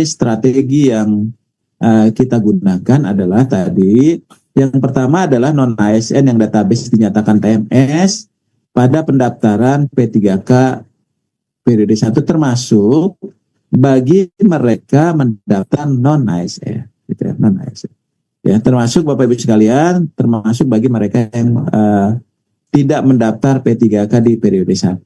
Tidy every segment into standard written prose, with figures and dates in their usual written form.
strategi yang kita gunakan adalah tadi, yang pertama adalah non-ASN yang database dinyatakan TMS pada pendaftaran P3K periode 1, termasuk bagi mereka mendaftar non-ASN, gitu ya, non-ASN. Ya, termasuk Bapak Ibu sekalian, termasuk bagi mereka yang tidak mendaftar P3K di periode 1.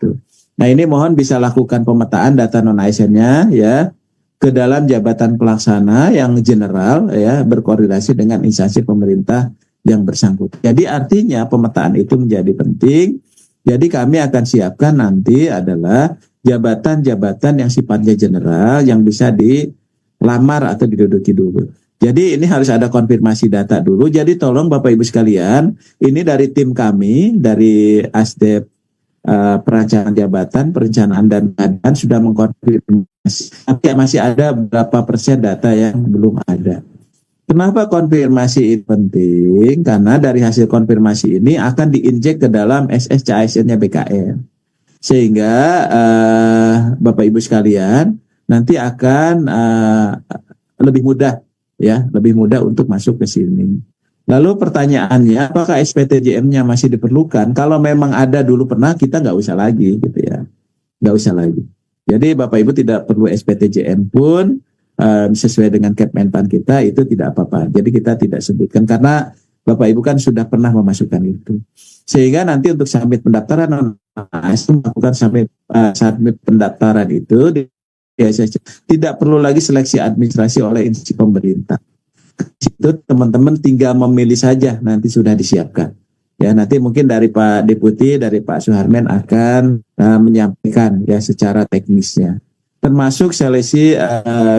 Nah, ini mohon bisa lakukan pemetaan data non-ASN-nya ya ke dalam jabatan pelaksana yang general ya, berkoordinasi dengan instansi pemerintah yang bersangkutan. Jadi artinya pemetaan itu menjadi penting. Jadi kami akan siapkan nanti adalah jabatan-jabatan yang sifatnya general yang bisa dilamar atau diduduki dulu. Jadi ini harus ada konfirmasi data dulu. Jadi tolong Bapak Ibu sekalian, ini dari tim kami, dari ASDEP perencanaan jabatan, perencanaan dan badan sudah mengkonfirmasi. Tapi masih ada berapa persen data yang belum ada. Kenapa konfirmasi ini penting? Karena dari hasil konfirmasi ini akan diinjek ke dalam SSCASN-nya BKN. Sehingga Bapak Ibu sekalian nanti akan lebih mudah ya, lebih mudah untuk masuk ke sini. Lalu pertanyaannya, apakah SPTJM-nya masih diperlukan? Kalau memang ada dulu pernah, kita nggak usah lagi, gitu ya, nggak usah lagi. Jadi Bapak Ibu tidak perlu SPTJM pun sesuai dengan Kepmenpan kita itu tidak apa-apa. Jadi kita tidak sebutkan karena Bapak Ibu kan sudah pernah memasukkan itu. Sehingga nanti untuk submit pendaftaran melakukan submit pendaftaran itu tidak perlu lagi seleksi administrasi oleh instansi pemerintah. Itu teman-teman tinggal memilih saja, nanti sudah disiapkan. Ya, nanti mungkin dari Pak Deputi, dari Pak Suharmen akan menyampaikan ya secara teknisnya. Termasuk seleksi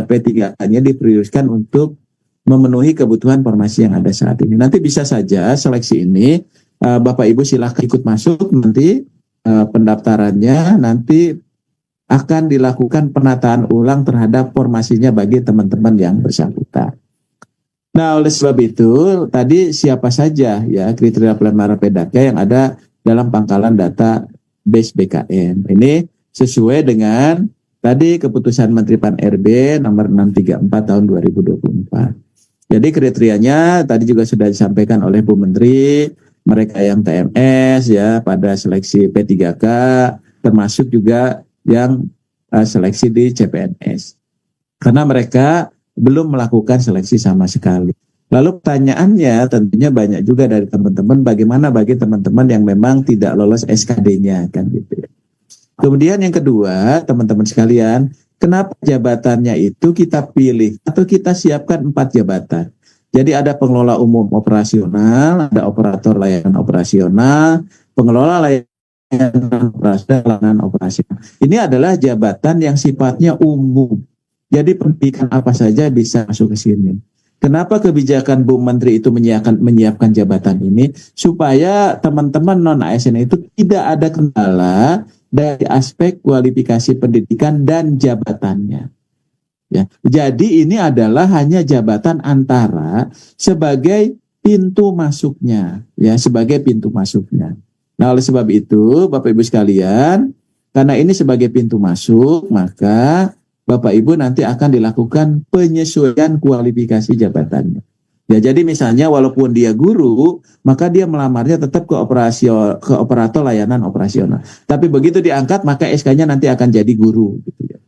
P3K-nya diprioritaskan untuk memenuhi kebutuhan formasi yang ada saat ini. Nanti bisa saja seleksi ini Bapak Ibu silakan ikut masuk, nanti pendaftarannya nanti akan dilakukan penataan ulang terhadap formasinya bagi teman-teman yang bersangkutan. Nah, oleh sebab itu, tadi siapa saja ya kriteria pelamar P3K yang ada dalam pangkalan data base BKN. Ini sesuai dengan tadi keputusan Menteri Pan-RB nomor 634 tahun 2024. Jadi kriterianya tadi juga sudah disampaikan oleh Bu Menteri, mereka yang TMS ya pada seleksi P3K, termasuk juga yang seleksi di CPNS. Karena mereka belum melakukan seleksi sama sekali. Lalu pertanyaannya tentunya banyak juga dari teman-teman, bagaimana bagi teman-teman yang memang tidak lolos SKD-nya kan gitu ya. Kemudian yang kedua, teman-teman sekalian, kenapa jabatannya itu kita pilih atau kita siapkan 4 jabatan. Jadi ada pengelola umum operasional, ada operator layanan operasional, pengelola layanan operasional. Ini adalah jabatan yang sifatnya umum. Jadi pendidikan apa saja bisa masuk ke sini. Kenapa kebijakan Bu Menteri itu menyiapkan jabatan ini? Supaya teman-teman non-ASN itu tidak ada kendala dari aspek kualifikasi pendidikan dan jabatannya. Ya. Jadi ini adalah hanya jabatan antara sebagai pintu masuknya. Ya, sebagai pintu masuknya. Nah, oleh sebab itu, Bapak Ibu sekalian, karena ini sebagai pintu masuk, maka Bapak Ibu nanti akan dilakukan penyesuaian kualifikasi jabatannya. Ya, jadi misalnya walaupun dia guru, maka dia melamarnya tetap ke operator layanan operasional. Tapi begitu diangkat, maka SK-nya nanti akan jadi guru. Gitu ya.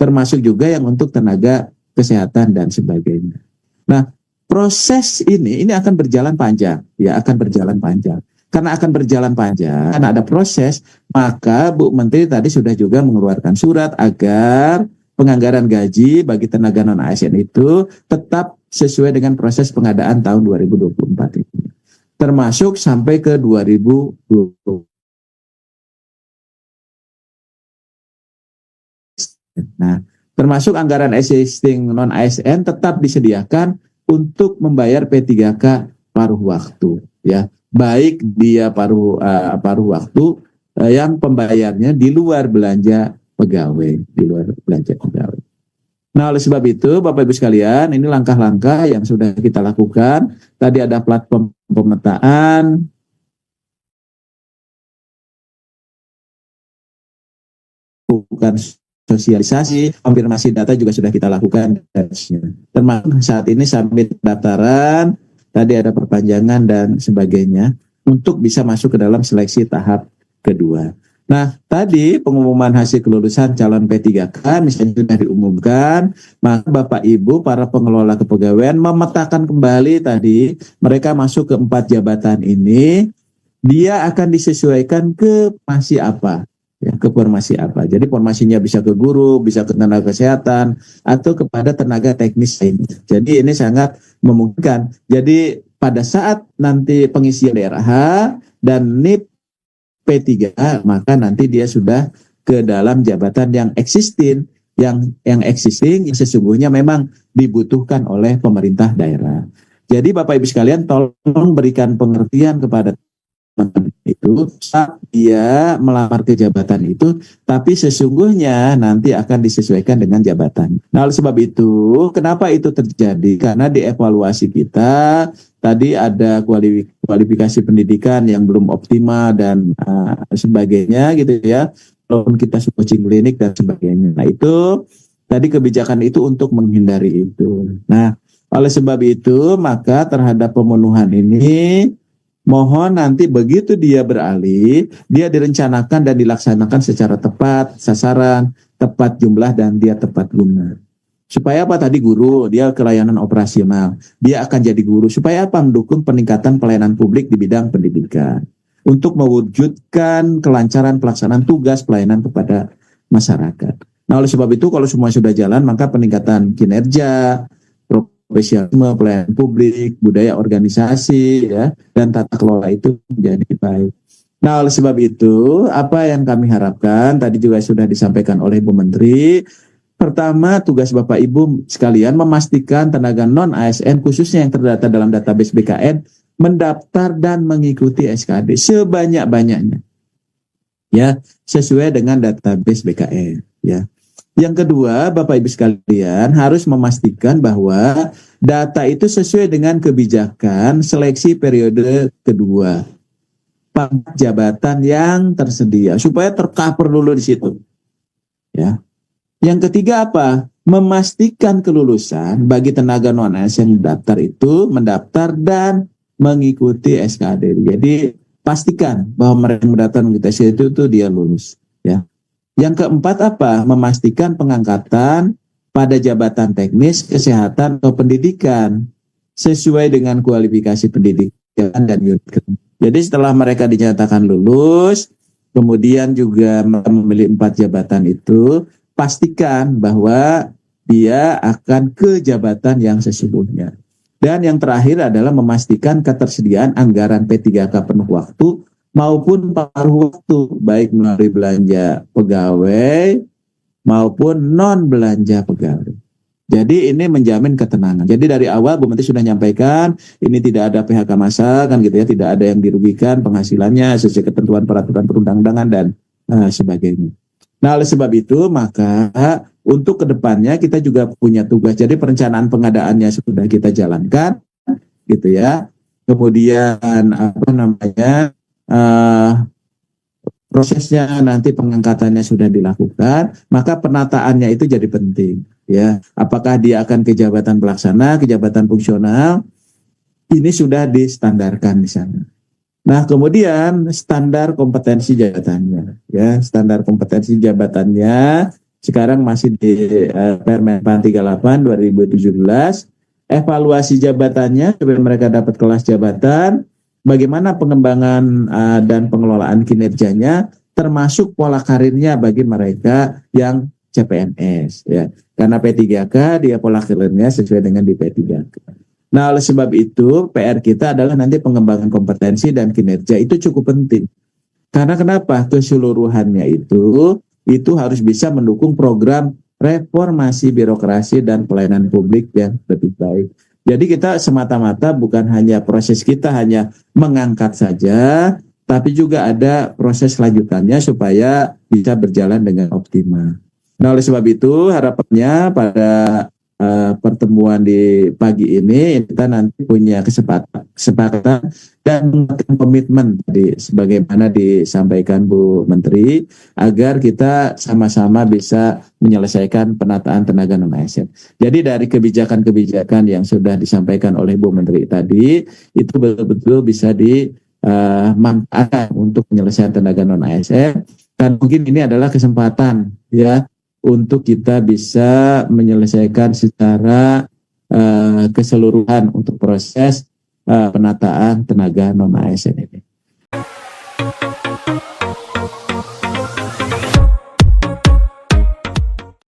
Termasuk juga yang untuk tenaga kesehatan dan sebagainya. Nah, proses ini akan berjalan panjang. Ya, akan berjalan panjang. Karena akan berjalan panjang, karena ada proses, maka Bu Menteri tadi sudah juga mengeluarkan surat agar penganggaran gaji bagi tenaga non-ASN itu tetap sesuai dengan proses pengadaan tahun 2024 ini. Termasuk sampai ke 2020. Nah, termasuk anggaran existing non-ASN tetap disediakan untuk membayar P3K paruh waktu. Ya, baik dia paruh waktu yang pembayarnya di luar belanja pegawai, di luar belanja pegawai. Nah, oleh sebab itu, Bapak Ibu sekalian, ini langkah-langkah yang sudah kita lakukan. Tadi ada platform pemetaan, bukan sosialisasi, konfirmasi data juga sudah kita lakukan. Termasuk saat ini sampai pendaftaran, tadi ada perpanjangan dan sebagainya, untuk bisa masuk ke dalam seleksi tahap kedua. Nah, tadi pengumuman hasil kelulusan calon P3K misalnya sudah diumumkan, maka Bapak Ibu para pengelola kepegawaian memetakan kembali tadi mereka masuk ke 4 jabatan ini, dia akan disesuaikan ke formasi apa, ya, ke formasi apa. Jadi formasinya bisa ke guru, bisa ke tenaga kesehatan, atau kepada tenaga teknis lainnya. Jadi ini sangat memungkinkan. Jadi pada saat nanti pengisian DRH dan NIP P3, maka nanti dia sudah ke dalam jabatan yang existing, yang existing yang sesungguhnya memang dibutuhkan oleh pemerintah daerah. Jadi Bapak Ibu sekalian, tolong berikan pengertian kepada teman itu saat dia melamar ke jabatan itu, tapi sesungguhnya nanti akan disesuaikan dengan jabatan. Nah, oleh sebab itu, kenapa itu terjadi? Karena di evaluasi kita tadi ada kualifikasi pendidikan yang belum optimal dan sebagainya gitu ya. Walaupun kita coaching klinik dan sebagainya. Nah, itu tadi kebijakan itu untuk menghindari itu. Nah, oleh sebab itu maka terhadap pemenuhan ini mohon nanti begitu dia beralih, dia direncanakan dan dilaksanakan secara tepat, sasaran, tepat jumlah, dan dia tepat guna. Supaya apa tadi guru, dia ke layanan operasional, dia akan jadi guru. Supaya apa? Mendukung peningkatan pelayanan publik di bidang pendidikan. Untuk mewujudkan kelancaran pelaksanaan tugas pelayanan kepada masyarakat. Nah, oleh sebab itu kalau semua sudah jalan, maka peningkatan kinerja, profesionalisme, pelayanan publik, budaya organisasi, ya, dan tata kelola itu menjadi baik. Nah, oleh sebab itu, apa yang kami harapkan, tadi juga sudah disampaikan oleh Bu Menteri. Pertama, tugas Bapak Ibu sekalian memastikan tenaga non-ASN khususnya yang terdata dalam database BKN mendaftar dan mengikuti SKD sebanyak-banyaknya, ya, sesuai dengan database BKN, ya. Yang kedua, Bapak Ibu sekalian harus memastikan bahwa data itu sesuai dengan kebijakan seleksi periode kedua, pangkat jabatan yang tersedia, supaya tercover dulu di situ, ya. Yang ketiga apa? Memastikan kelulusan bagi tenaga non-ASN daftar itu mendaftar dan mengikuti SKD. Jadi pastikan bahwa mereka yang mendaftar mengikuti SKD itu dia lulus, ya. Yang keempat apa? Memastikan pengangkatan pada jabatan teknis, kesehatan atau pendidikan sesuai dengan kualifikasi pendidikan dan unit. Jadi setelah mereka dinyatakan lulus, kemudian juga memilih 4 jabatan itu, pastikan bahwa dia akan ke jabatan yang sesungguhnya. Dan yang terakhir adalah memastikan ketersediaan anggaran P3K penuh waktu maupun paruh waktu, baik melalui belanja pegawai maupun non belanja pegawai. Jadi ini menjamin ketenangan. Jadi dari awal Bu Menteri sudah menyampaikan ini tidak ada PHK massal kan gitu ya, tidak ada yang dirugikan penghasilannya sesuai ketentuan peraturan perundang-undangan dan sebagainya. Nah, oleh sebab itu maka untuk kedepannya kita juga punya tugas. Jadi perencanaan pengadaannya sudah kita jalankan, gitu ya. Kemudian prosesnya nanti pengangkatannya sudah dilakukan, maka penataannya itu jadi penting, ya. Apakah dia akan ke jabatan pelaksana, ke jabatan fungsional, ini sudah distandarkan di sana. Nah, kemudian standar kompetensi jabatannya, ya, standar kompetensi jabatannya sekarang masih di Permen 38 2017. Evaluasi jabatannya supaya mereka dapat kelas jabatan, bagaimana pengembangan dan pengelolaan kinerjanya, termasuk pola karirnya bagi mereka yang CPNS, ya. Karena P3K dia pola karirnya sesuai dengan di P3K. Nah, oleh sebab itu PR kita adalah nanti pengembangan kompetensi dan kinerja itu cukup penting. Karena kenapa? Keseluruhannya itu harus bisa mendukung program reformasi birokrasi dan pelayanan publik yang lebih baik. Jadi kita semata-mata bukan hanya proses kita hanya mengangkat saja, tapi juga ada proses lanjutannya supaya bisa berjalan dengan optimal. Nah, oleh sebab itu harapannya pada pertemuan di pagi ini kita nanti punya kesepakatan dan komitmen tadi sebagaimana disampaikan Bu Menteri agar kita sama-sama bisa menyelesaikan penataan tenaga non ASN. Jadi dari kebijakan-kebijakan yang sudah disampaikan oleh Bu Menteri tadi itu betul-betul bisa dimanfaatkan untuk penyelesaian tenaga non ASN, dan mungkin ini adalah kesempatan ya untuk kita bisa menyelesaikan secara keseluruhan untuk proses penataan tenaga non ASN.